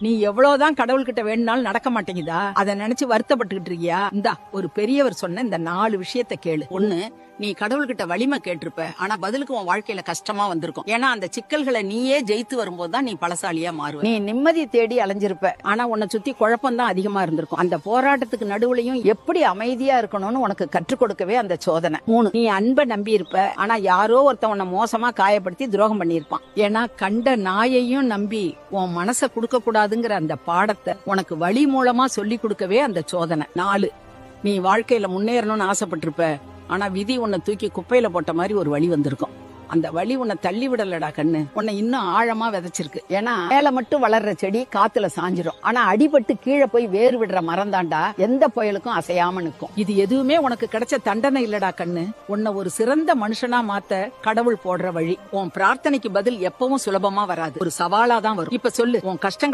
நீ எவ்வளவுதான் கடவுள்கிட்ட வேணும்னாலும் நடக்க மாட்டேங்குதா? அதை நினைச்சு வருத்தப்பட்டுக்கிட்டு இருக்கியா? இந்தா ஒரு பெரியவர் சொன்ன இந்த 4 விஷயத்த கேளு. ஒண்ணு, நீ கடவுள்கிட்ட வலிமை கேட்டிருப்ப, ஆனா பதிலுக்கு உன் வாழ்க்கையில கஷ்டமா வந்திருக்கும். ஏன்னா அந்த சிக்கல்களை நீயே ஜெயித்து வரும்போதுதான் நீ பலசாலியா மாறுவ. நீ நிம்மதி தேடி அலைஞ்சிருப்ப, ஆனா உன்னை சுத்தி குழப்பம் தான் அதிகமா இருந்திருக்கும். அந்த போராட்டத்துக்கு நடுவுலையும் எப்படி அமைதியா இருக்கணும்னு உனக்கு கற்றுக் கொடுக்கவே அந்த சோதனை. 3, நீ அன்பை நம்பி இருப்ப, ஆனா யாரோ ஒருத்தன் உன்னை மோசமா காயப்படுத்தி துரோகம் பண்ணியிருப்பான். ஏன்னா கண்ட நாயையும் நம்பி உன் மனசை கொடுக்க கூடாதுங்கிற அந்த பாடத்தை உனக்கு வழி மூலமா சொல்லி கொடுக்கவே அந்த சோதனை. 4, நீ வாழ்க்கையில முன்னேறணும்னு ஆசைப்பட்டிருப்ப, ஆனா விதி உன்னை தூக்கி குப்பையில போட்ட மாதிரி ஒரு வழி வந்திருக்கும். அந்த வழி உன்னை தள்ளி விடலடா கண்ணு, உன்னை இன்னும் ஆழமா விதைச்சிருக்கு. ஏன்னா மேல மட்டும் வளர்ற செடி காத்துல சாஞ்சிரும், ஆனா அடிபட்டு கீழே போய் வேறு விடுற மரம் தாண்டா எந்த புயலுக்கும் அசையாம நிற்கும். இது எதுவுமே உனக்கு கிடைச்ச தண்டனை இல்லடா கண்ணு, உன்னை ஒரு சிறந்த மனுஷனா மாத்த கடவுள் போடுற வழி. உன் பிரார்த்தனைக்கு பதில் எப்பவும் சுலபமா வராது, ஒரு சவாலா தான் வரும். இப்ப சொல்லு, உன் கஷ்டங்கள்